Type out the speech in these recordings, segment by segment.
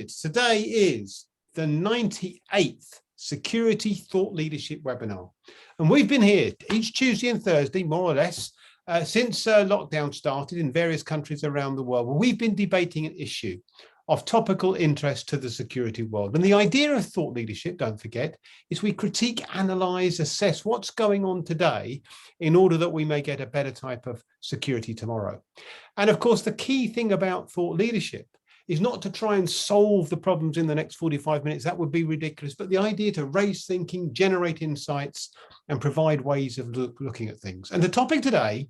Today is the 98th Security Thought Leadership webinar. And we've been here each Tuesday and Thursday, more or less, since lockdown started in various countries around the world. Where we've been debating an issue of topical interest to the security world. And the idea of thought leadership, don't forget, is we critique, analyze, assess what's going on today in order that we may get a better type of security tomorrow. And of course, the key thing about thought leadership is not to try and solve the problems in the next 45 minutes. That would be ridiculous. But the idea to raise thinking, generate insights, and provide ways of looking at things. And the topic today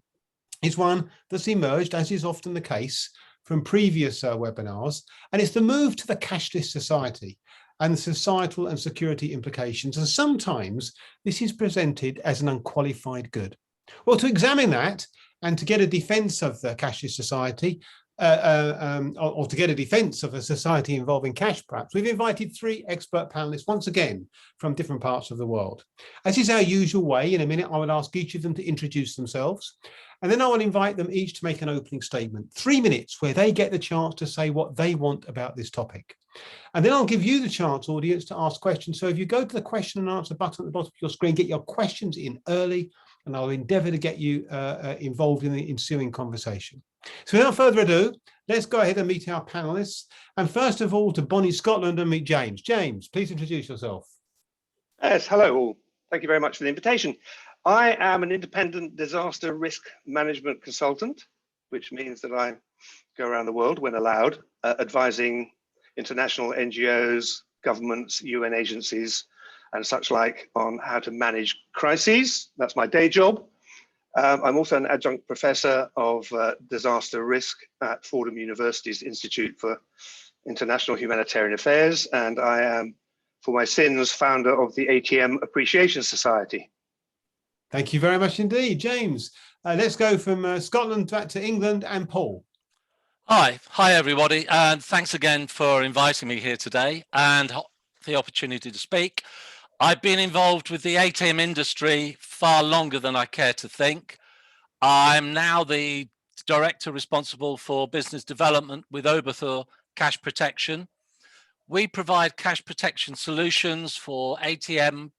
is one that's emerged, as is often the case, from previous webinars, and it's the move to the cashless society and the societal and security implications. And sometimes this is presented as an unqualified good. Well, to examine that and to get a defense of the cashless society, or to get a defense of a society involving cash, perhaps, we've invited three expert panelists, once again, from different parts of the world. As is our usual way, in a minute, I will ask each of them to introduce themselves. And then I will invite them each to make an opening statement, 3 minutes, where they get the chance to say what they want about this topic. And then I'll give you the chance, audience, to ask questions. So if you go to the question and answer button at the bottom of your screen, get your questions in early, and I'll endeavour to get you involved in the ensuing conversation. So without further ado, let's go ahead and meet our panelists. And first of all, to Bonnie, Scotland, and meet James. James, please introduce yourself. Yes, hello all. Thank you very much for the invitation. I am an independent disaster risk management consultant, which means that I go around the world when allowed, advising international NGOs, governments, UN agencies, and such like on how to manage crises. That's my day job. I'm also an adjunct professor of disaster risk at Fordham University's Institute for International Humanitarian Affairs, and I am, for my sins, founder of the ATM Appreciation Society. Thank you very much indeed, James. Let's go from Scotland back to England, and Paul. Hi everybody, and thanks again for inviting me here today and the opportunity to speak. I've been involved with the ATM industry far longer than I care to think. I'm now the director responsible for business development with Oberthur Cash Protection. We provide cash protection solutions for ATM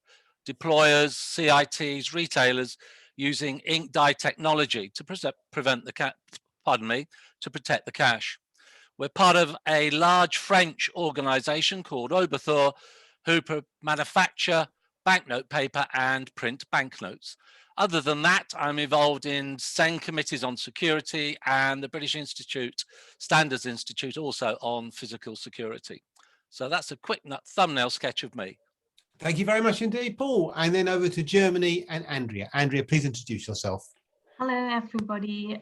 deployers, CITs, retailers using ink dye technology to prevent the to protect the cash. We're part of a large French organization called Oberthur, who manufacture banknote paper and print banknotes. Other than that, I'm involved in SEN committees on security and the British Institute, Standards Institute, also on physical security. So that's a quick thumbnail sketch of me. Thank you very much indeed, Paul. And then over to Germany and Andrea. Andrea, please introduce yourself. Hello, everybody.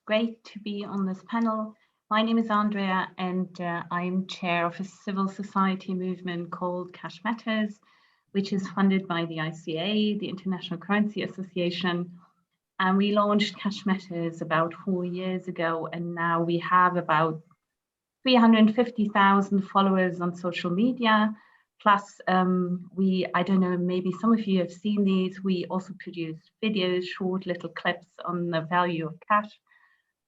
Great to be on this panel. My name is Andrea, and I'm chair of a civil society movement called Cash Matters, which is funded by the ICA, the International Currency Association. And we launched Cash Matters about 4 years ago, and now we have about 350,000 followers on social media. Plus, I don't know, maybe some of you have seen these. We also produce videos, short little clips on the value of cash.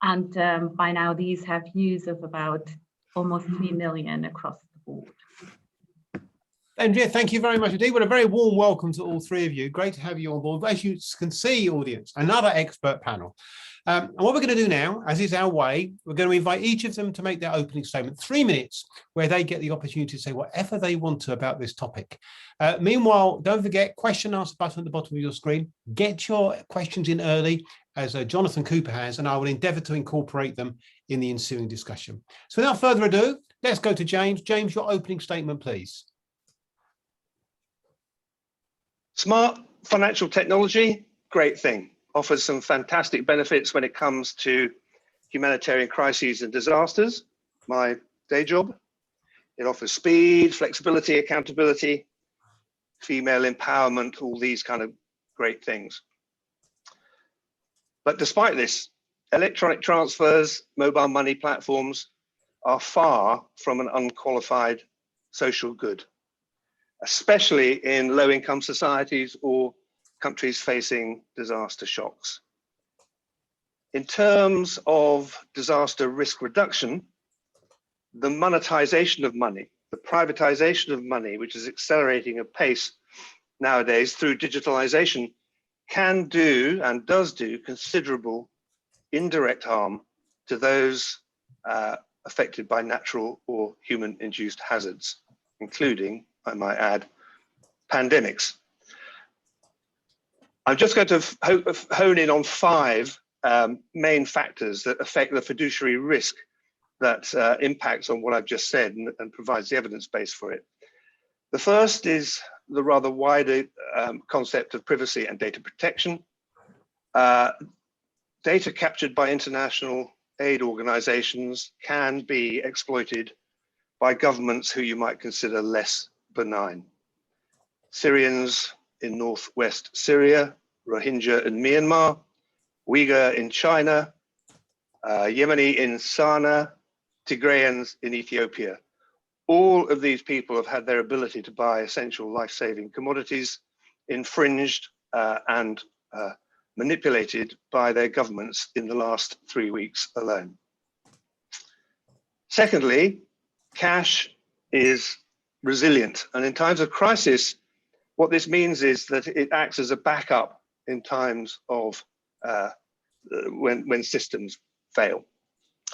And by now, these have views of about almost 3 million across the board. Andrea, thank you very much indeed. Well, a very warm welcome to all three of you. Great to have you on board. As you can see, audience, another expert panel. And what we're going to do now, as is our way, we're going to invite each of them to make their opening statement, 3 minutes, where they get the opportunity to say whatever they want to about this topic. Meanwhile, don't forget, question and answer button at the bottom of your screen. Get your questions in early, as Jonathan Cooper has, and I will endeavour to incorporate them in the ensuing discussion. So without further ado, let's go to James. James, your opening statement, please. Smart financial technology, great thing. Offers some fantastic benefits when it comes to humanitarian crises and disasters, my day job. It offers speed, flexibility, accountability, female empowerment, all these kind of great things. But despite this, electronic transfers, mobile money platforms are far from an unqualified social good, especially in low-income societies or countries facing disaster shocks. In terms of disaster risk reduction, the monetization of money, the privatization of money, which is accelerating at pace nowadays through digitalization, can do and does do considerable indirect harm to those affected by natural or human-induced hazards, including, I might add, pandemics. I'm just going to hone in on 5 main factors that affect the fiduciary risk that impacts on what I've just said and provides the evidence base for it. The first is the rather wider concept of privacy and data protection. Data captured by international aid organizations can be exploited by governments who you might consider less benign. Syrians in northwest Syria, Rohingya in Myanmar, Uyghur in China, Yemeni in Sana'a, Tigrayans in Ethiopia. All of these people have had their ability to buy essential life-saving commodities infringed and manipulated by their governments in the last 3 weeks alone. Secondly, cash is resilient, and in times of crisis, what this means is that it acts as a backup in times of when systems fail,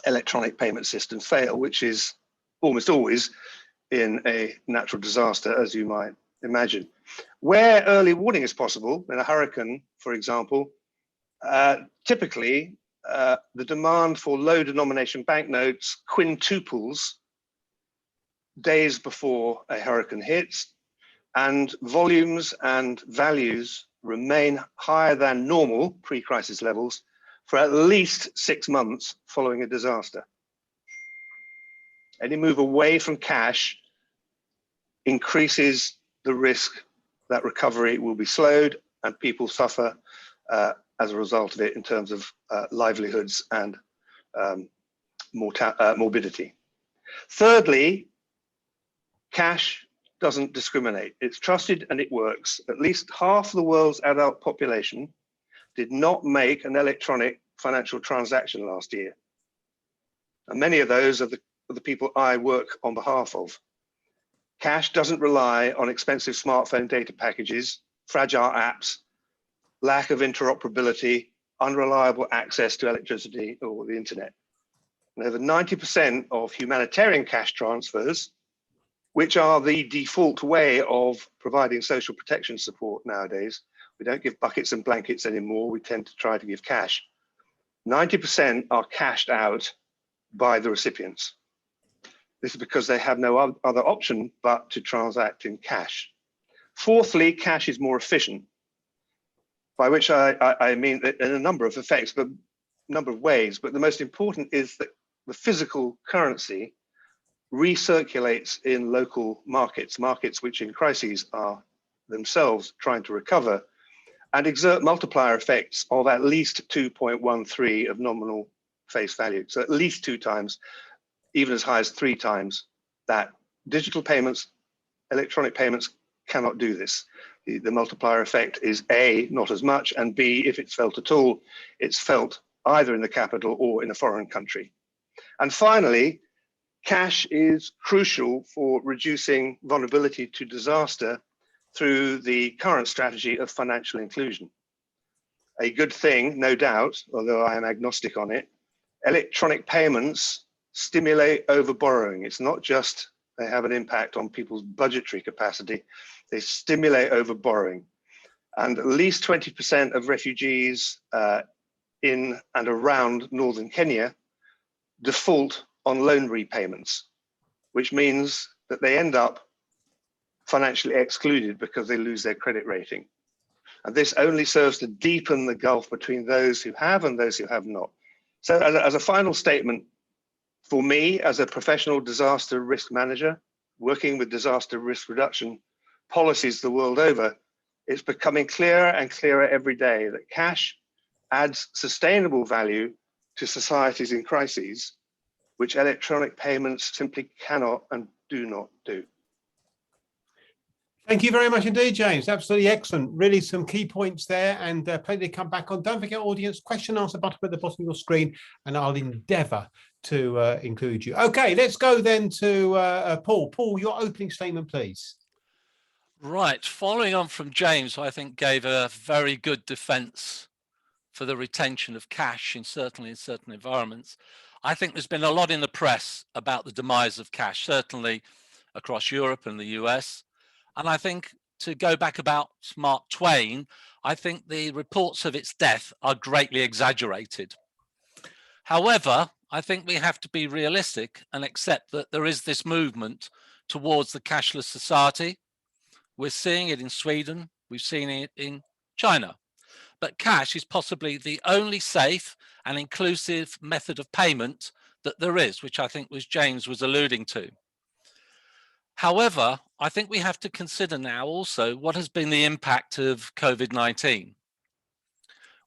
electronic payment systems fail, which is almost always in a natural disaster, as you might imagine. Where early warning is possible, in a hurricane, for example, typically the demand for low denomination banknotes quintuples days before a hurricane hits, and volumes and values remain higher than normal pre-crisis levels for at least 6 months following a disaster. Any move away from cash increases the risk that recovery will be slowed and people suffer as a result of it in terms of livelihoods and morbidity. Thirdly, cash doesn't discriminate. It's trusted and it works. At least half the world's adult population did not make an electronic financial transaction last year. And many of those are the people I work on behalf of. Cash doesn't rely on expensive smartphone data packages, fragile apps, lack of interoperability, unreliable access to electricity or the internet. And over 90% of humanitarian cash transfers, which are the default way of providing social protection support nowadays. We don't give buckets and blankets anymore. We tend to try to give cash. 90% are cashed out by the recipients. This is because they have no other option but to transact in cash. Fourthly, cash is more efficient, by which I mean in a number of effects, but a number of ways. But the most important is that the physical currency recirculates in local markets, markets which in crises are themselves trying to recover, and exert multiplier effects of at least 2.13 of nominal face value. So at least 2 times, even as high as 3 times that. Digital payments, electronic payments cannot do this. The multiplier effect is A, not as much, and B, if it's felt at all, it's felt either in the capital or in a foreign country. And finally, cash is crucial for reducing vulnerability to disaster through the current strategy of financial inclusion. A good thing, no doubt, although I am agnostic on it. Electronic payments stimulate overborrowing. It's not just they have an impact on people's budgetary capacity, they stimulate overborrowing. And at least 20% of refugees in and around northern Kenya default on loan repayments, which means that they end up financially excluded because they lose their credit rating. And this only serves to deepen the gulf between those who have and those who have not. So as a final statement, for me, as a professional disaster risk manager, working with disaster risk reduction policies the world over, it's becoming clearer and clearer every day that cash adds sustainable value to societies in crises, which electronic payments simply cannot and do not do. Thank you very much indeed, James. Absolutely excellent. Really some key points there, and plenty to come back on. Don't forget, audience, question answer button at the bottom of your screen, and I'll endeavour to include you. Okay, let's go then to Paul. Paul, your opening statement, please. Right, following on from James, who I think gave a very good defence for the retention of cash certainly in certain environments. I think there's been a lot in the press about the demise of cash, certainly across Europe and the US. And I think, to go back about Mark Twain, I think the reports of its death are greatly exaggerated. However, I think we have to be realistic and accept that there is this movement towards the cashless society. We're seeing it in Sweden, we've seen it in China. But cash is possibly the only safe and inclusive method of payment that there is, which I think James was alluding to. However, I think we have to consider now also what has been the impact of COVID-19.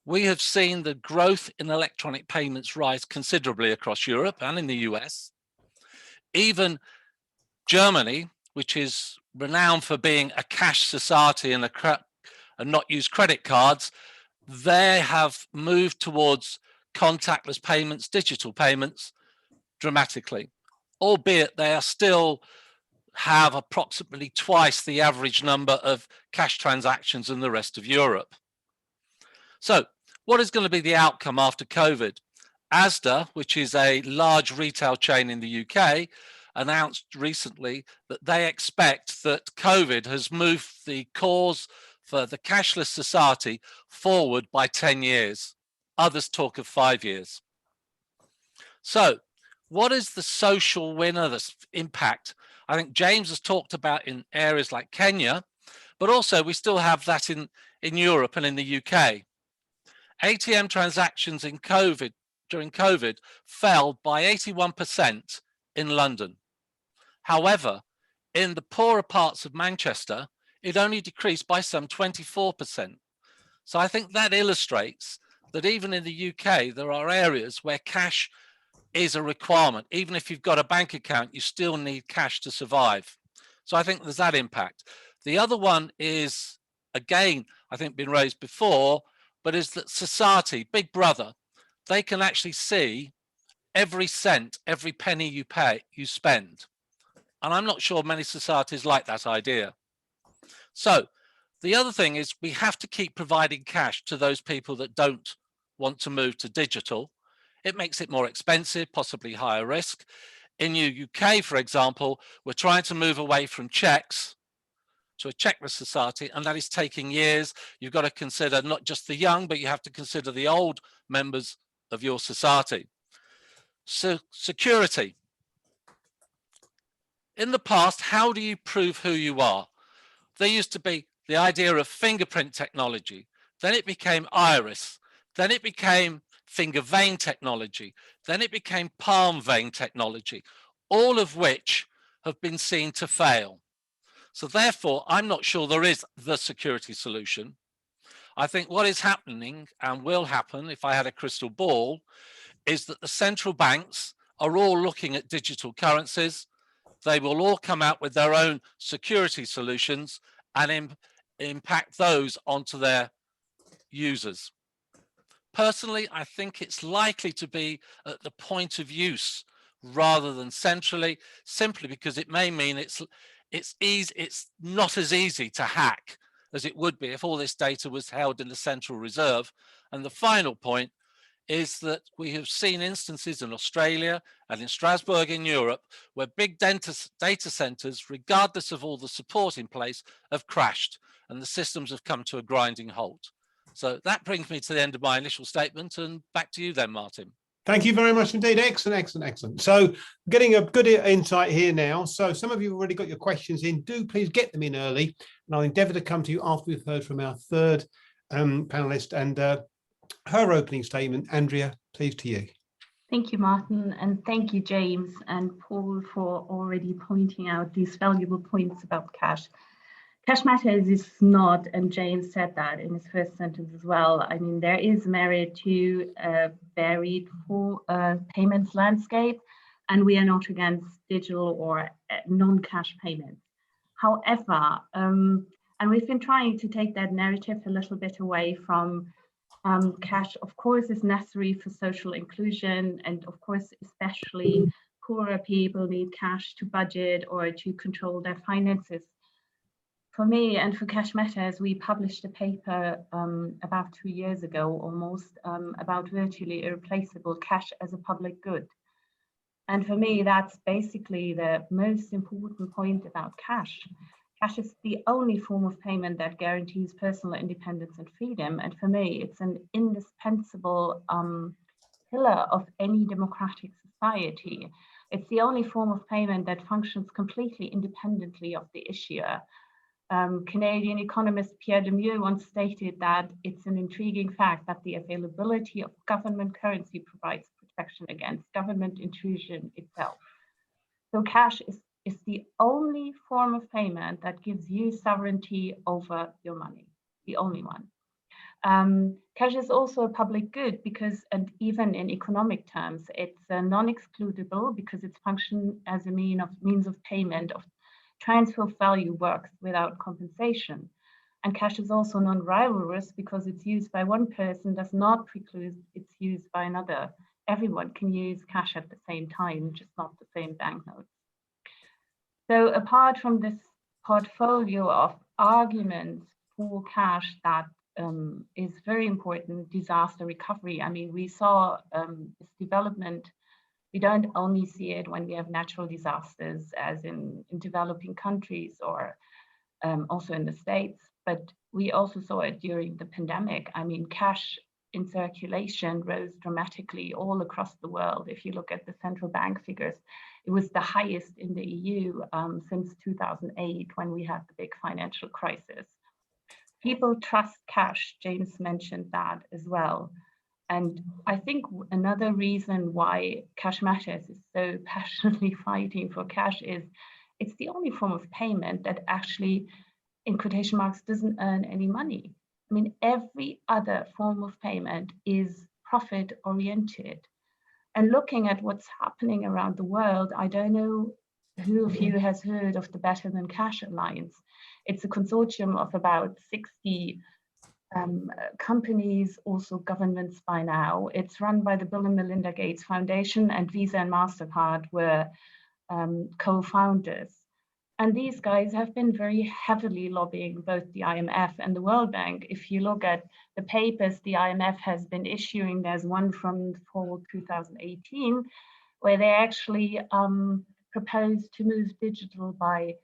We have seen the growth in electronic payments rise considerably across Europe and in the US. Even Germany, which is renowned for being a cash society and not use credit cards, they have moved towards contactless payments, digital payments dramatically, albeit they are still have approximately twice the average number of cash transactions in the rest of Europe. So what is going to be the outcome after COVID? Asda, which is a large retail chain in the UK, announced recently that they expect that COVID has moved the cause for the cashless society forward by 10 years. Others talk of 5 years. So what is the social winner, the impact? I think James has talked about in areas like Kenya, but also we still have that in Europe and in the UK. ATM transactions during COVID fell by 81% in London. However, in the poorer parts of Manchester, it only decreased by some 24%. So I think that illustrates that even in the UK, there are areas where cash is a requirement. Even if you've got a bank account, you still need cash to survive. So I think there's that impact. The other one is, again, I think been raised before, but is that society, Big Brother, they can actually see every cent, every penny you spend. And I'm not sure many societies like that idea. So the other thing is we have to keep providing cash to those people that don't want to move to digital. It makes it more expensive, possibly higher risk. In the UK, for example, we're trying to move away from checks to a checkless society, and that is taking years. You've got to consider not just the young, but you have to consider the old members of your society. So security. In the past, how do you prove who you are? There used to be the idea of fingerprint technology. Then it became iris. Then it became finger vein technology. Then it became palm vein technology, all of which have been seen to fail. So therefore, I'm not sure there is the security solution. I think what is happening and will happen, if I had a crystal ball, is that the central banks are all looking at digital currencies. They will all come out with their own security solutions and impact those onto their users. Personally, I think it's likely to be at the point of use rather than centrally, simply because it may mean it's not as easy to hack as it would be if all this data was held in the central reserve. And the final point is that we have seen instances in Australia and in Strasbourg in Europe where big data centers, regardless of all the support in place, have crashed and the systems have come to a grinding halt. So that brings me to the end of my initial statement, and back to you then, Martin. Thank you very much indeed. Excellent, excellent, excellent. So getting a good insight here now. So some of you have already got your questions in. Do please get them in early, and I'll endeavour to come to you after we've heard from our third panelist and her opening statement. Andrea, please to you. Thank you, Martin, and thank you, James and Paul, for already pointing out these valuable points about cash. Cash matters is not, and James said that in his first sentence as well. I mean, there is merit to a varied payments landscape, and we are not against digital or non-cash payments. However, and we've been trying to take that narrative a little bit away from cash, of course, is necessary for social inclusion, and of course, especially poorer people need cash to budget or to control their finances. For me and for Cash Matters, we published a paper about 2 years ago almost about virtually irreplaceable cash as a public good. And for me, that's basically the most important point about cash. Cash is the only form of payment that guarantees personal independence and freedom. And for me, it's an indispensable pillar of any democratic society. It's the only form of payment that functions completely independently of the issuer. Canadian economist Pierre Lemieux once stated that it's an intriguing fact that the availability of government currency provides protection against government intrusion itself. So cash is the only form of payment that gives you sovereignty over your money, the only one. Cash is also a public good because, and even in economic terms, it's non-excludable because its function as a means of payment of transfer of value works without compensation. And cash is also non-rivalrous because its use by one person does not preclude its use by another. Everyone can use cash at the same time, just not the same banknotes. So apart from this portfolio of arguments for cash that is very important, disaster recovery. I mean, we saw this development. We don't only see it when we have natural disasters as in developing countries or also in the States, but we also saw it during the pandemic. I mean, cash in circulation rose dramatically all across the world. If you look at the central bank figures, it was the highest in the EU since 2008 when we had the big financial crisis. People trust cash, James mentioned that as well. And I think another reason why Cash Matters is so passionately fighting for cash is it's the only form of payment that actually, in quotation marks, doesn't earn any money. I mean, every other form of payment is profit oriented. And looking at what's happening around the world, I don't know who of you has heard of the Better Than Cash Alliance. It's a consortium of about 60 companies, also governments by now. It's run by the Bill and Melinda Gates Foundation, and Visa and MasterCard were co-founders. And these guys have been very heavily lobbying both the IMF and the World Bank. If you look at the papers the IMF has been issuing, there's one from fall 2018, where they actually proposed to move digital by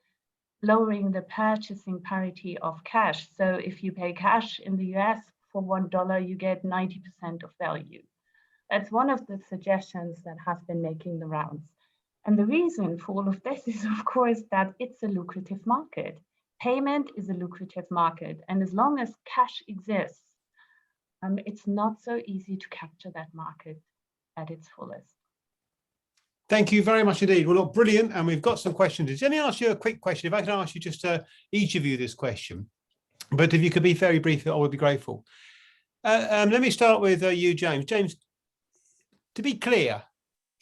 lowering the purchasing parity of cash. So if you pay cash in the US for $1, you get 90% of value. That's one of the suggestions that have been making the rounds. And the reason for all of this is, of course, that it's a lucrative market. Payment is a lucrative market. And as long as cash exists, it's not so easy to capture that market at its fullest. Thank you very much indeed. Well, look, brilliant. And we've got some questions. Let me ask you a quick question. If I can ask you just each of you this question, but if you could be very brief, I would be grateful. Let me start with you, James. James, to be clear,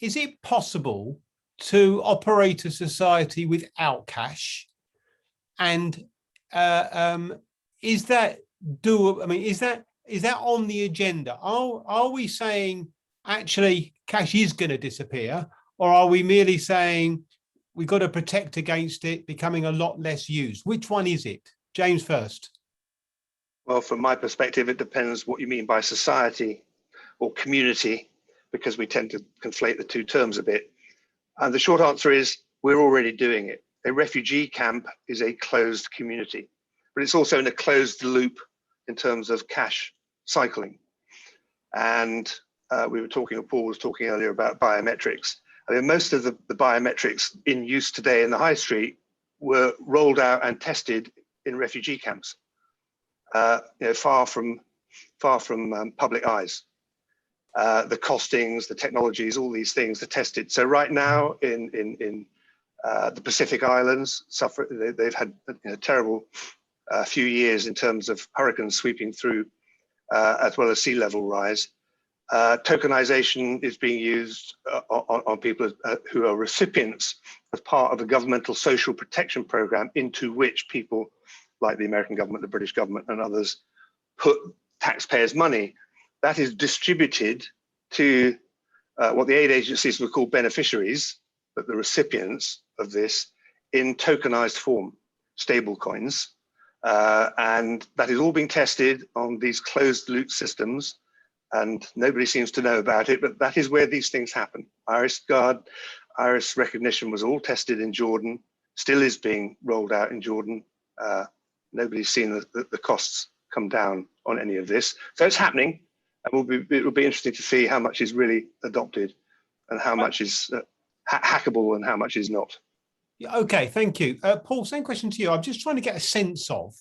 is it possible to operate a society without cash? And is that doable? I mean, is that on the agenda? Are we saying actually cash is going to disappear? Or are we merely saying we've got to protect against it becoming a lot less used? Which one is it? James first. Well, from my perspective, it depends what you mean by society or community, because we tend to conflate the two terms a bit. And the short answer is we're already doing it. A refugee camp is a closed community, but it's also in a closed loop in terms of cash cycling. And we were talking, or Paul was talking earlier about biometrics. I mean, most of the biometrics in use today in the high street were rolled out and tested in refugee camps, far from public eyes. The costings, the technologies, all these things are tested. So right now in the Pacific Islands, they've had a terrible few years in terms of hurricanes sweeping through, as well as sea level rise. Tokenization is being used on people who are recipients as part of a governmental social protection program into which people like the American government, the British government and others put taxpayers' money. That is distributed to what the aid agencies would call beneficiaries, but the recipients of this in tokenized form, stable coins. And that is all being tested on these closed loop systems, and nobody seems to know about it, but that is where these things happen. Iris recognition was all tested in Jordan, still is being rolled out in Jordan. Nobody's seen the costs come down on any of this. So it's happening, and it will be interesting to see how much is really adopted and how much is hackable and how much is not. Okay, thank you. Paul, same question to you. I'm just trying to get a sense of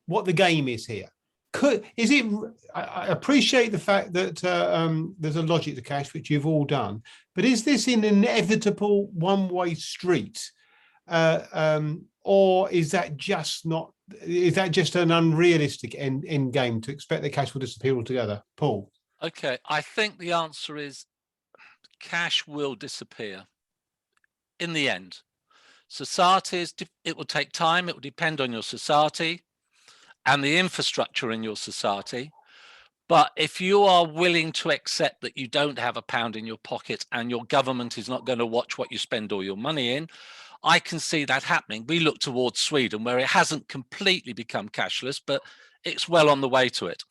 what the game is here. I appreciate the fact that there's a logic to cash, which you've all done, but is this an inevitable one-way street? Or is that just an unrealistic end game to expect that cash will disappear altogether? Paul? Okay, I think the answer is cash will disappear in the end. Societies, it will take time, it will depend on your society and the infrastructure in your society. But if you are willing to accept that you don't have a pound in your pocket and your government is not going to watch what you spend all your money in, I can see that happening. We look towards Sweden, where it hasn't completely become cashless, but it's well on the way to it.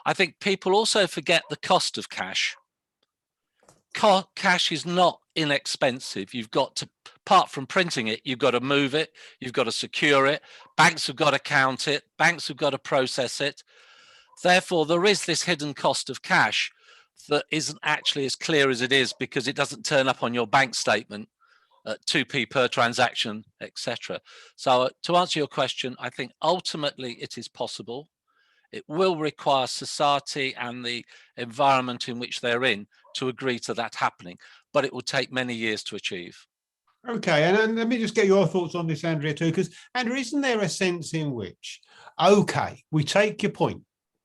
I think people also forget the cost of cash. Cash is not inexpensive. You've got to, apart from printing it, you've got to move it, you've got to secure it, banks have got to count it, banks have got to process it. Therefore, there is this hidden cost of cash that isn't actually as clear as it is, because it doesn't turn up on your bank statement at 2p per transaction, etc. So to answer your question, I think ultimately it is possible. It will require society and the environment in which they're in to agree to that happening, but it will take many years to achieve. Okay, and let me just get your thoughts on this, Andrea, too, because, Andrea, isn't there a sense in which, okay, we take your point,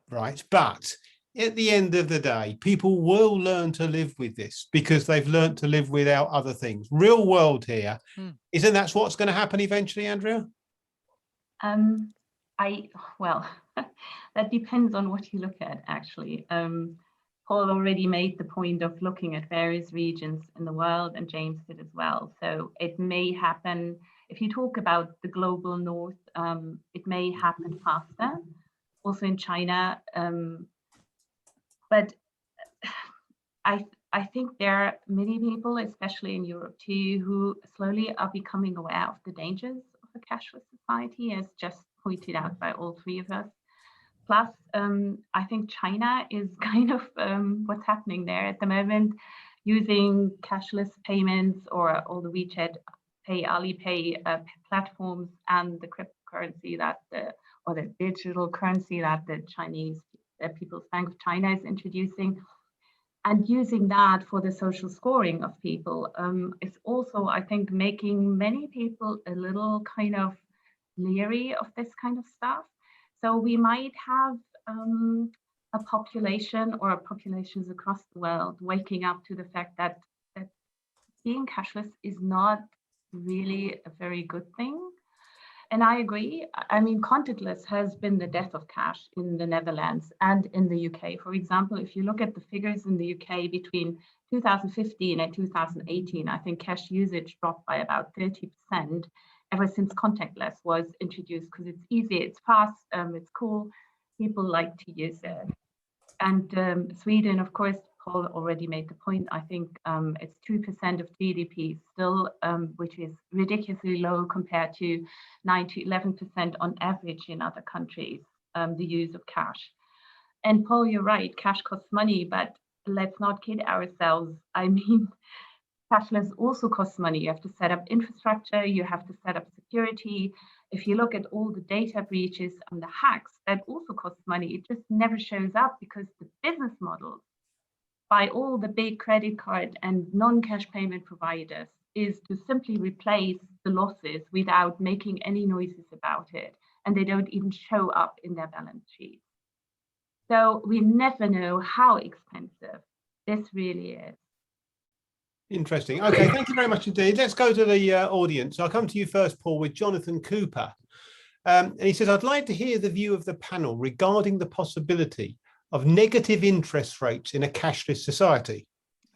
right, but at the end of the day, people will learn to live with this because they've learned to live without other things. Real world here, isn't that what's going to happen eventually, Andrea? Well, that depends on what you look at, actually. Paul already made the point of looking at various regions in the world, and James did as well. So it may happen, if you talk about the global north, it may happen faster, also in China. But I think there are many people, especially in Europe too, who slowly are becoming aware of the dangers of a cashless society, as just pointed out by all three of us. Plus, I think China is kind of what's happening there at the moment, using cashless payments or all the WeChat Pay, Alipay platforms, and the cryptocurrency or the digital currency that the Chinese People's Bank of China is introducing, and using that for the social scoring of people. It's also, I think, making many people a little kind of leery of this kind of stuff. So we might have a population or populations across the world waking up to the fact that being cashless is not really a very good thing. And I agree. I mean, contactless has been the death of cash in the Netherlands and in the UK. For example, if you look at the figures in the UK between 2015 and 2018, I think cash usage dropped by about 30% ever since contactless was introduced, because it's easy, it's fast, it's cool. People like to use it. And Sweden, of course, Paul already made the point. I think it's 2% of GDP still, which is ridiculously low compared to 9 to 11% on average in other countries, the use of cash. And Paul, you're right, cash costs money, but let's not kid ourselves. I mean, cashless also costs money. You have to set up infrastructure, you have to set up security. If you look at all the data breaches and the hacks, that also costs money. It just never shows up because the business models by all the big credit card and non-cash payment providers is to simply replace the losses without making any noises about it. And they don't even show up in their balance sheet. So we never know how expensive this really is. Interesting. Okay, thank you very much indeed. Let's go to the audience. I'll come to you first, Paul, with Jonathan Cooper. And he says, I'd like to hear the view of the panel regarding the possibility of negative interest rates in a cashless society.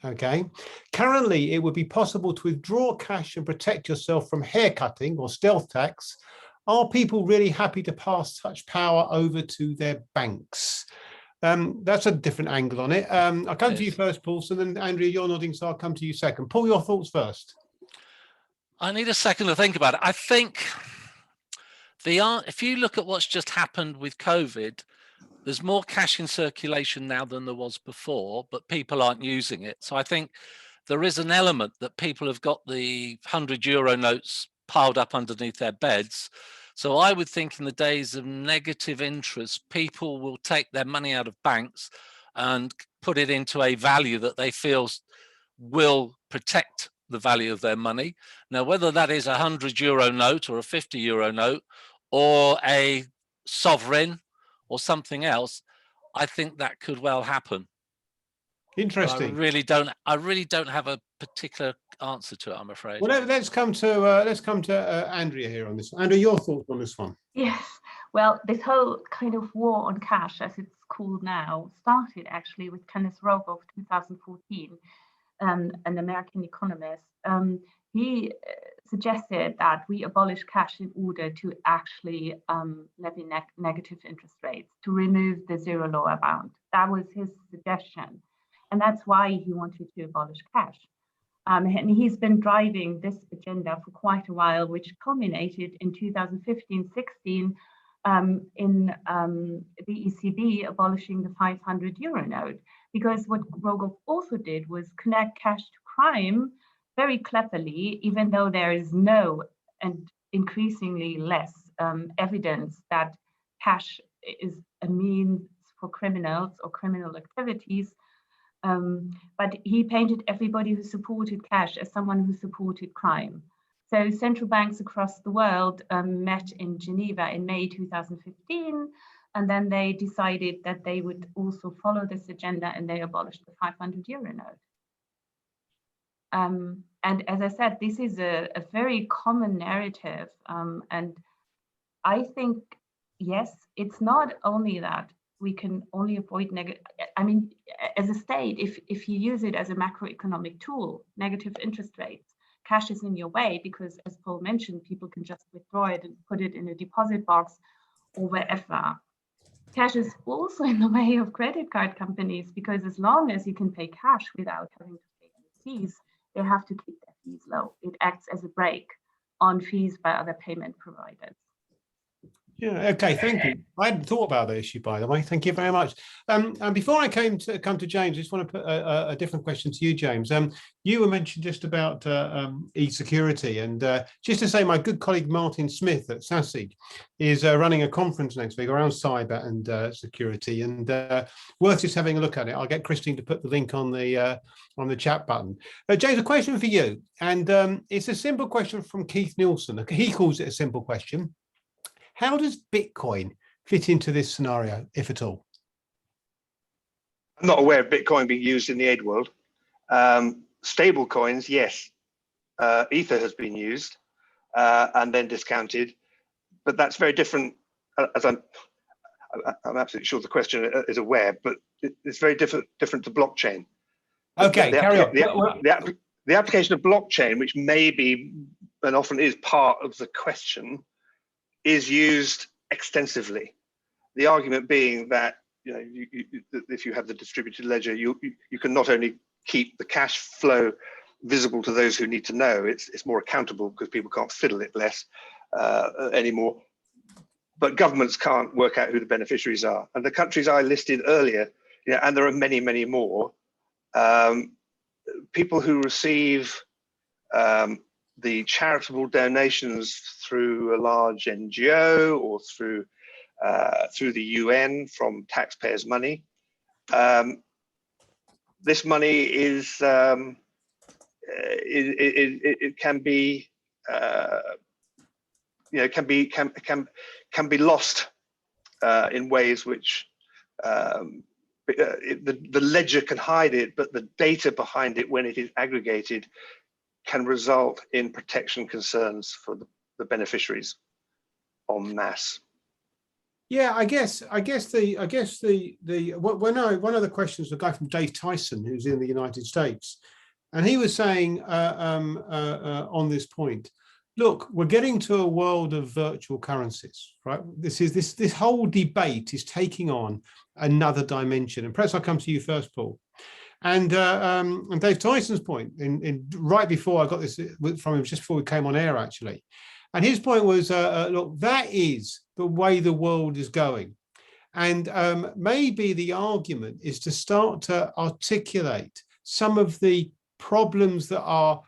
Okay. Currently, it would be possible to withdraw cash and protect yourself from haircutting or stealth tax. Are people really happy to pass such power over to their banks? That's a different angle on it. I'll come to you first, Paul, so then Andrea, you're nodding, so I'll come to you second. Paul, your thoughts first. I need a second to think about it. I think if you look at what's just happened with COVID, there's more cash in circulation now than there was before, but people aren't using it. So I think there is an element that people have got the €100 notes piled up underneath their beds. So I would think in the days of negative interest, people will take their money out of banks and put it into a value that they feel will protect the value of their money. Now, whether that is a €100 note or a €50 note or a sovereign or something else, I think that could well happen. Interesting. I really don't have a particular answer to it, I'm afraid. Well, let's come to Andrea here on this. Andrea, your thoughts on this one? Yes, well, this whole kind of war on cash, as it's called now, started actually with Kenneth Rogoff, 2014, an American economist. He suggested that we abolish cash in order to actually levy negative interest rates, to remove the zero lower bound. That was his suggestion. And that's why he wanted to abolish cash. And he's been driving this agenda for quite a while, which culminated in 2015-16 in the ECB abolishing the €500 note. Because what Rogoff also did was connect cash to crime very cleverly, even though there is no and increasingly less evidence that cash is a means for criminals or criminal activities. But he painted everybody who supported cash as someone who supported crime. So central banks across the world met in Geneva in May 2015, and then they decided that they would also follow this agenda, and they abolished the €500 note. And as I said, this is a very common narrative. And I think, yes, it's not only that we can only avoid negative, I mean, as a state, if you use it as a macroeconomic tool, negative interest rates, cash is in your way because, as Paul mentioned, people can just withdraw it and put it in a deposit box or wherever. Cash is also in the way of credit card companies because as long as you can pay cash without having to pay any fees, they have to keep their fees low. It acts as a brake on fees by other payment providers. Yeah, okay, thank you. I hadn't thought about the issue, by the way. Thank you very much. And before I come to James, I just want to put a different question to you, James. You were mentioned just about e-security, and just to say, my good colleague Martin Smith at SASIG is running a conference next week around cyber and security, and worth just having a look at it. I'll get Christine to put the link on the chat button. James, a question for you, and it's a simple question from Keith Nielsen. He calls it a simple question. How does Bitcoin fit into this scenario, if at all? I'm not aware of Bitcoin being used in the aid world. Stable coins, yes. Ether has been used and then discounted, but that's very different. As I'm absolutely sure the question is aware, but it's very different to blockchain. Okay, carry on. The application of blockchain, which may be and often is part of the question, is used extensively. The argument being that if you have the distributed ledger, you can not only keep the cash flow visible to those who need to know, it's more accountable because people can't fiddle it less anymore. But governments can't work out who the beneficiaries are. And the countries I listed earlier, and there are many, many more, people who receive the charitable donations through a large NGO or through the UN from taxpayers' money. This money is it can be can be lost in ways which the ledger can hide it, but the data behind it, when it is aggregated, can result in protection concerns for the beneficiaries en masse. Yeah, I guess one of the questions was a guy from Dave Tyson, who's in the United States, and he was saying on this point, look, we're getting to a world of virtual currencies, right? This whole debate is taking on another dimension, and perhaps I'll come to you first, Paul. And Dave Tyson's point, right before I got this from him, just before we came on air, actually, and his point was, look, that is the way the world is going. And maybe the argument is to start to articulate some of the problems that are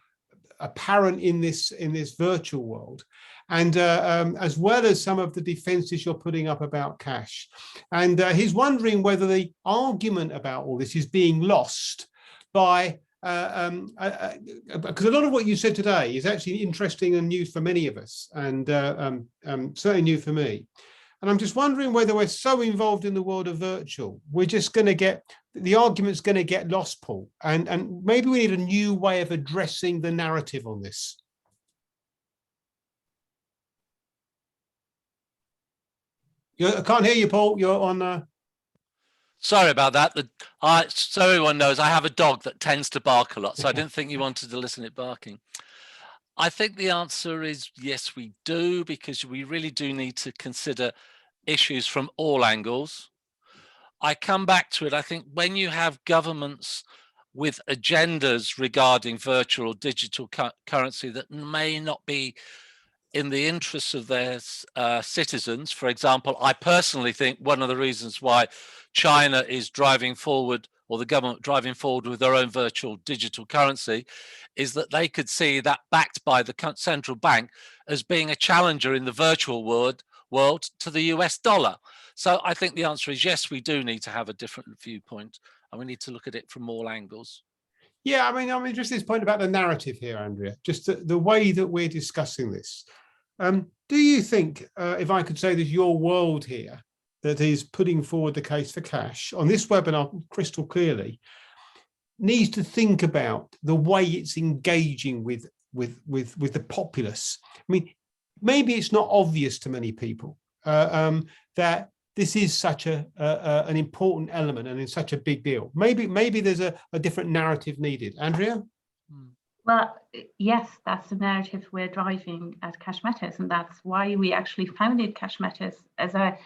apparent in this virtual world, and as well as some of the defenses you're putting up about cash. And he's wondering whether the argument about all this is being lost by because a lot of what you said today is actually interesting and new for many of us, and certainly new for me. And I'm just wondering whether we're so involved in the world of virtual, we're just going to get, the argument's going to get lost, Paul. And maybe we need a new way of addressing the narrative on this. I can't hear you, Paul. You're on. Sorry about that. So everyone knows I have a dog that tends to bark a lot, so I didn't think you wanted to listen to it barking. I think the answer is yes, we do, because we really do need to consider issues from all angles. I come back to it. I think when you have governments with agendas regarding virtual or digital currency that may not be in the interests of their citizens. For example, I personally think one of the reasons why China is driving forward, or the government driving forward with their own virtual digital currency, is that they could see that backed by the central bank as being a challenger in the virtual world to the US dollar. So I think the answer is yes, we do need to have a different viewpoint, and we need to look at it from all angles. Yeah, I mean, I'm interested in this point about the narrative here, Andrea, just the way that we're discussing this. Do you think, if I could say there's your world here that is putting forward the case for cash on this webinar crystal clearly, needs to think about the way it's engaging with the populace? I mean, maybe it's not obvious to many people that this is such an important element and it's such a big deal. Maybe there's a different narrative needed. Andrea? Well, yes, that's the narrative we're driving at Cash Matters, and that's why we actually founded Cash Matters. As I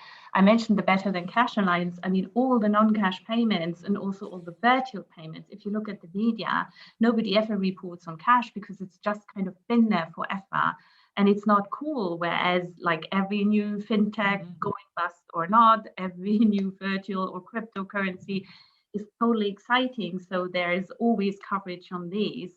mentioned, the Better Than Cash Alliance, I mean, all the non-cash payments and also all the virtual payments, if you look at the media, nobody ever reports on cash because it's just kind of been there forever. And it's not cool, whereas like every new fintech going bust or not, every new virtual or cryptocurrency is totally exciting. So there is always coverage on these.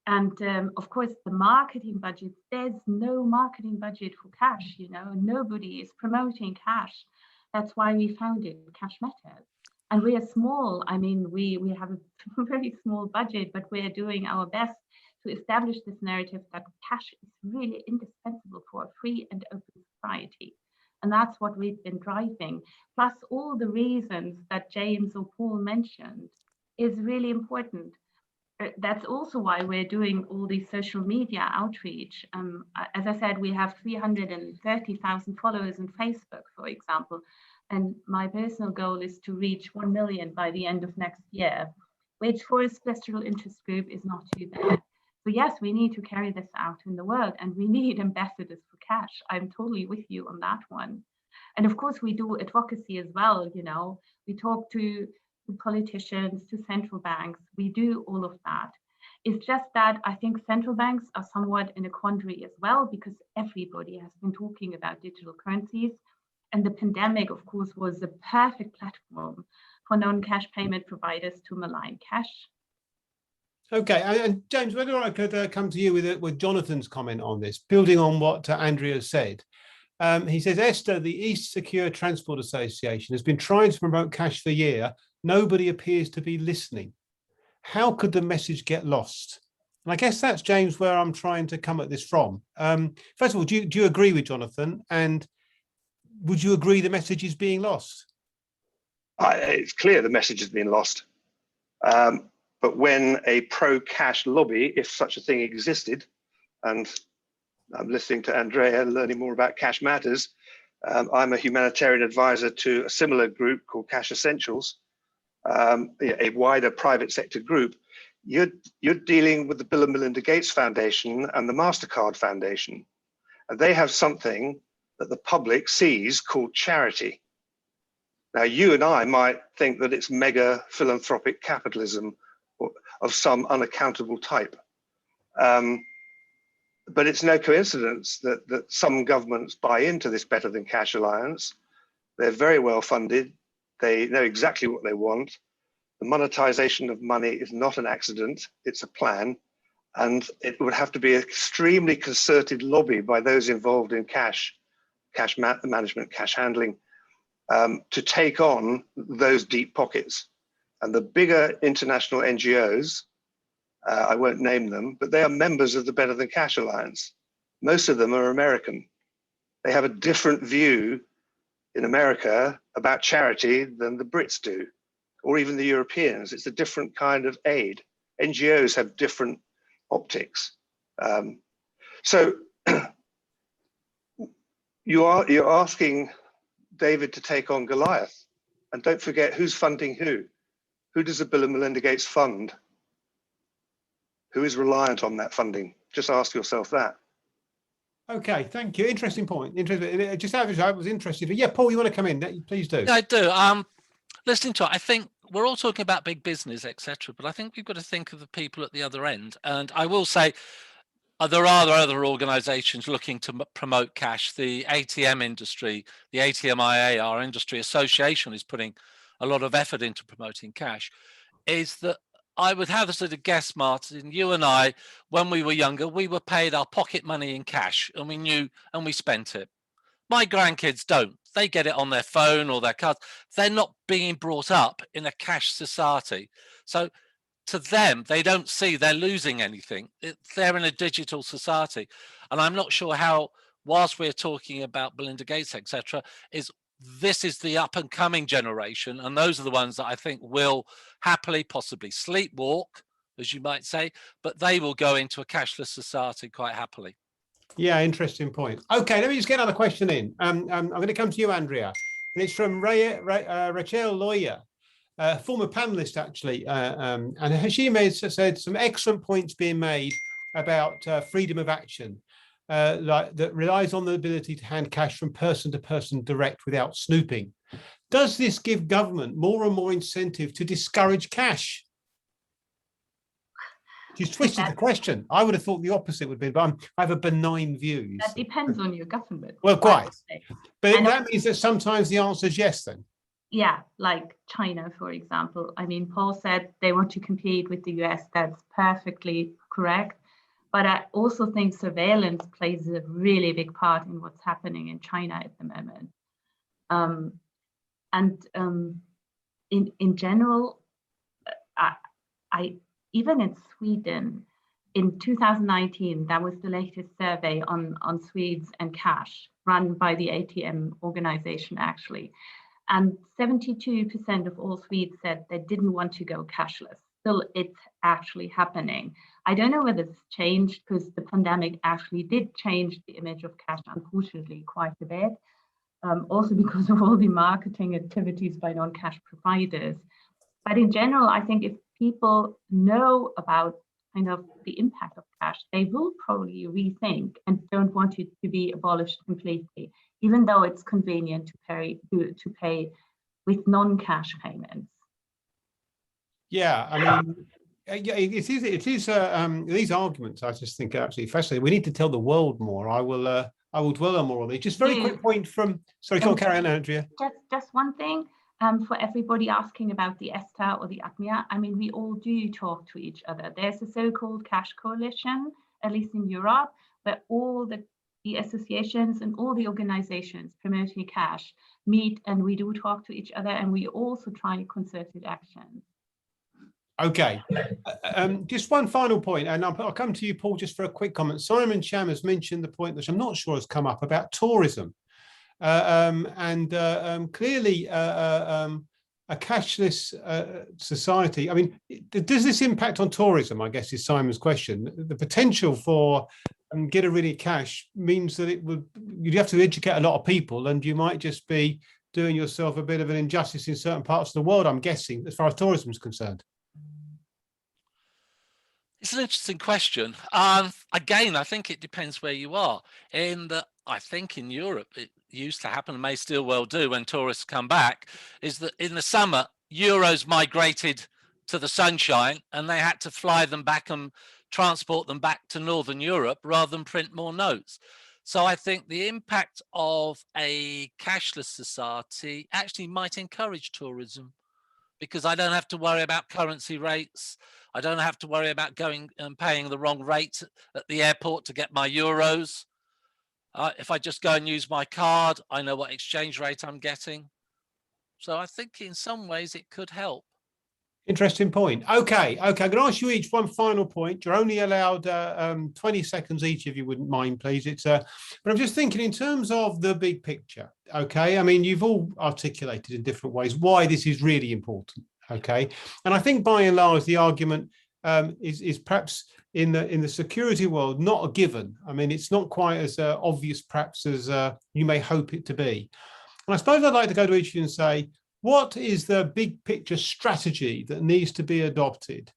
And of course, the marketing budget, there's no marketing budget for cash, you know, nobody is promoting cash. That's why we founded Cash Matters. And we are small. I mean, we have a very small budget, but we're doing our best to establish this narrative that cash is really indispensable for a free and open society. And that's what we've been driving. Plus all the reasons that James or Paul mentioned is really important. That's also why we're doing all these social media outreach. As I said, we have 330,000 followers on Facebook, for example. And my personal goal is to reach 1 million by the end of next year, which for a special interest group is not too bad. So yes, we need to carry this out in the world, and we need ambassadors for cash. I'm totally with you on that one. And of course, we do advocacy as well. You know, we talk to politicians, to central banks. We do all of that. It's just that I think central banks are somewhat in a quandary as well, because everybody has been talking about digital currencies. And the pandemic, of course, was the perfect platform for non-cash payment providers to malign cash. Okay, and James, whether I could come to you with Jonathan's comment on this, building on what Andrea said. He says, Esther, the East Secure Transport Association has been trying to promote cash for a year. Nobody appears to be listening. How could the message get lost? And I guess that's, James, where I'm trying to come at this from. First of all, do you agree with Jonathan? And would you agree the message is being lost? it's clear the message has been lost. But when a pro-cash lobby, if such a thing existed, and I'm listening to Andrea, learning more about Cash Matters, I'm a humanitarian advisor to a similar group called Cash Essentials, a wider private sector group. You're dealing with the Bill and Melinda Gates Foundation and the MasterCard Foundation. And they have something that the public sees called charity. Now, you and I might think that it's mega philanthropic capitalism of some unaccountable type. But it's no coincidence that some governments buy into this Better Than Cash alliance. They're very well funded. They know exactly what they want. The monetization of money is not an accident, it's a plan. And it would have to be an extremely concerted lobby by those involved in cash management, cash handling, to take on those deep pockets. And the bigger international NGOs, I won't name them, but they are members of the Better Than Cash Alliance. Most of them are American. They have a different view in America about charity than the Brits do, or even the Europeans. It's a different kind of aid. NGOs have different optics. So you're asking David to take on Goliath, and don't forget who's funding who. Who does the Bill and Melinda Gates fund? Who is reliant on that funding? Just ask yourself that. Okay, thank you. Interesting point. Interesting. Just I was interested. Yeah, Paul, you want to come in? Please do. Yeah, I do. Listening to it, I think we're all talking about big business, etc. But I think we've got to think of the people at the other end. And I will say there are other organisations looking to promote cash. The ATM industry, the ATMIA, our industry association, is putting a lot of effort into promoting cash. Is that I would have as a guess, Martin, you and I, when we were younger, we were paid our pocket money in cash, and we knew and we spent it. My grandkids don't. They get it on their phone or their cards. They're not being brought up in a cash society. So to them, they don't see they're losing anything. They're in a digital society. And I'm not sure how, whilst we're talking about Melinda Gates, etc., this is the up and coming generation. And those are the ones that I think will happily, possibly sleepwalk, as you might say, but they will go into a cashless society quite happily. Yeah, interesting point. Okay, let me just get another question in. I'm going to come to you, Andrea, and it's from Rachel Lawyer, former panelist, actually, and she said some excellent points being made about freedom of action, like that relies on the ability to hand cash from person to person direct without snooping. Does this give government more and more incentive to discourage cash? She's twisted the question. I would have thought the opposite would be, but I have a benign view. That depends on your government. Well, quite. But that means that sometimes the answer is yes, then. Yeah, like China, for example. I mean, Paul said they want to compete with the US. That's perfectly correct. But I also think surveillance plays a really big part in what's happening in China at the moment. In general, even in Sweden, in 2019, that was the latest survey on Swedes and cash run by the ATM organization, actually. And 72% of all Swedes said they didn't want to go cashless. Still, it's actually happening. I don't know whether it's changed because the pandemic actually did change the image of cash, unfortunately, quite a bit. Also because of all the marketing activities by non-cash providers. But in general, I think if people know about kind of the impact of cash, they will probably rethink and don't want it to be abolished completely, even though it's convenient to pay with non-cash payments. Yeah, I mean, it is. These arguments, I just think, are absolutely fascinating. We need to tell the world more. I will dwell on more on it. Just very quick point from. Sorry, go on, carry on, Andrea. Just one thing. For everybody asking about the ESTA or the APMIA, I mean, we all do talk to each other. There's a so-called cash coalition, at least in Europe, where all the associations and all the organizations promoting cash meet, and we do talk to each other, and we also try concerted action. Okay, just one final point, and I'll come to you, Paul, just for a quick comment. Simon Cham has mentioned the point, which I'm not sure has come up, about tourism. Clearly, a cashless society, I mean, does this impact on tourism, I guess is Simon's question. The potential for get rid of cash means that you'd have to educate a lot of people, and you might just be doing yourself a bit of an injustice in certain parts of the world, I'm guessing, as far as tourism is concerned. It's an interesting question. Again, I think it depends where you are. I think in Europe, it used to happen, and may still well do when tourists come back, is that in the summer, euros migrated to the sunshine and they had to fly them back and transport them back to Northern Europe rather than print more notes. So I think the impact of a cashless society actually might encourage tourism, because I don't have to worry about currency rates. I don't have to worry about going and paying the wrong rate at the airport to get my euros. If I just go and use my card, I know what exchange rate I'm getting. So I think in some ways it could help. Interesting point. Okay. I'm going to ask you each one final point. You're only allowed 20 seconds each, if you wouldn't mind, please. But I'm just thinking in terms of the big picture. Okay. I mean, you've all articulated in different ways why this is really important. Okay. And I think by and large, the argument is perhaps in the security world not a given. I mean, it's not quite as obvious perhaps as you may hope it to be. And I suppose I'd like to go to each of you and say, what is the big picture strategy that needs to be adopted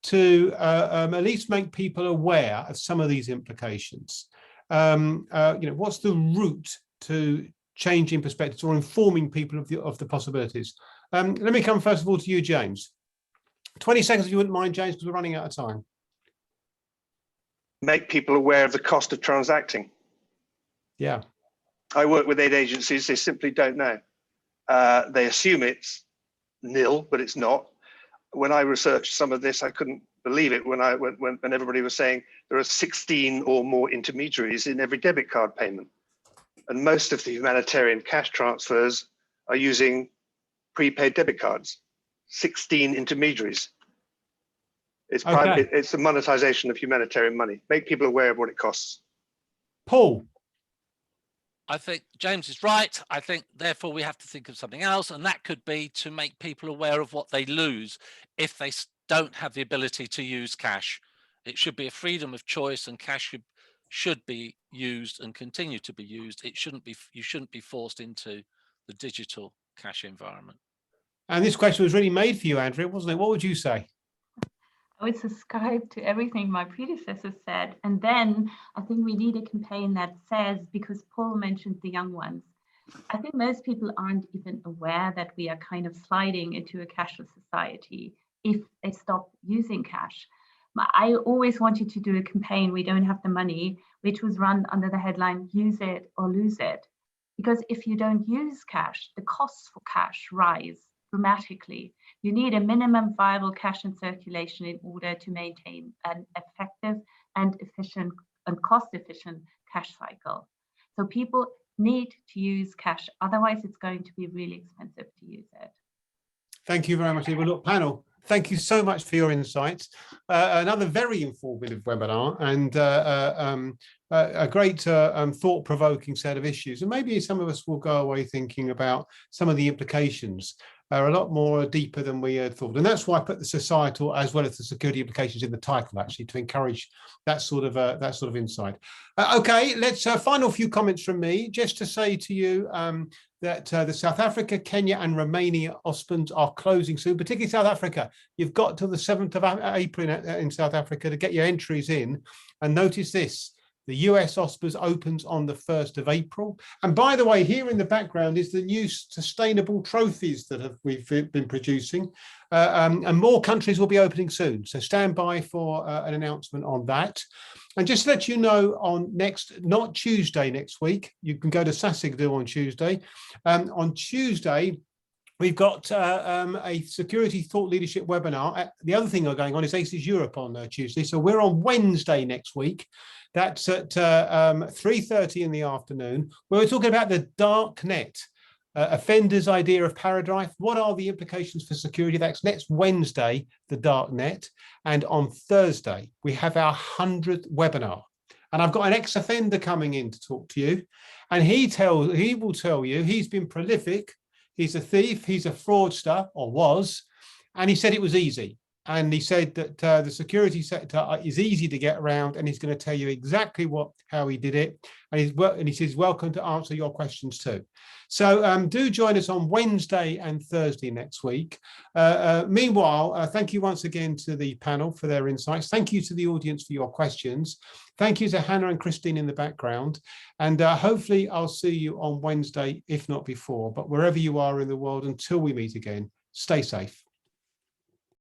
to at least make people aware of some of these implications? What's the route to changing perspectives or informing people of the possibilities? Let me come first of all to you, James. 20 seconds if you wouldn't mind, James, because we're running out of time. Make people aware of the cost of transacting. Yeah. I work with aid agencies, they simply don't know. They assume it's nil, but it's not. When I researched some of this, I couldn't believe it when everybody was saying there are 16 or more intermediaries in every debit card payment. And most of the humanitarian cash transfers are using prepaid debit cards. 16 intermediaries. It's private, it's the monetization of humanitarian money. Make people aware of what it costs. Paul. I think James is right. I think therefore we have to think of something else, and that could be to make people aware of what they lose if they don't have the ability to use cash. It should be a freedom of choice, and cash should be used and continue to be used. You shouldn't be forced into the digital cash environment. And this question was really made for you, Andrea, wasn't it? What would you say? I would subscribe to everything my predecessor said. And then I think we need a campaign that says, because Paul mentioned the young ones, I think most people aren't even aware that we are kind of sliding into a cashless society if they stop using cash. I always wanted to do a campaign, We Don't Have the Money, which was run under the headline, Use It or Lose It. Because if you don't use cash, the costs for cash rise dramatically. You need a minimum viable cash in circulation in order to maintain an effective and efficient and cost-efficient cash cycle. So people need to use cash, otherwise it's going to be really expensive to use it. Thank you very much. Well, look, panel, thank you so much for your insights. Another very informative webinar and a great thought-provoking set of issues. And maybe some of us will go away thinking about some of the implications are a lot more deeper than we had thought. And that's why I put the societal as well as the security implications in the title, actually, to encourage that sort of insight. Okay, let's final few comments from me, just to say to you that the South Africa, Kenya and Romania OSPANs are closing soon, particularly South Africa. You've got till the 7th of April in South Africa to get your entries in. And notice this, the US OSPAs opens on the 1st of April. And by the way, here in the background is the new sustainable trophies that we've been producing. And more countries will be opening soon. So stand by for an announcement on that. And just to let you know, not Tuesday next week, you can go to SASIGDO on Tuesday. On Tuesday, we've got a security thought leadership webinar. The other thing going on is ACES Europe on Tuesday. So we're on Wednesday next week. That's at 3:30 in the afternoon, where we're talking about the dark net, offenders' idea of paradise. What are the implications for security? That's next Wednesday, the dark net. And on Thursday, we have our 100th webinar. And I've got an ex-offender coming in to talk to you. And he will tell you he's been prolific. he's a thief, he's a fraudster, or was, and he said it was easy. And he said that the security sector is easy to get around, and he's going to tell you exactly how he did it. And he says, welcome to answer your questions too. So do join us on Wednesday and Thursday next week. Meanwhile, thank you once again to the panel for their insights. Thank you to the audience for your questions. Thank you to Hannah and Christine in the background. And hopefully I'll see you on Wednesday, if not before. But wherever you are in the world, until we meet again, stay safe.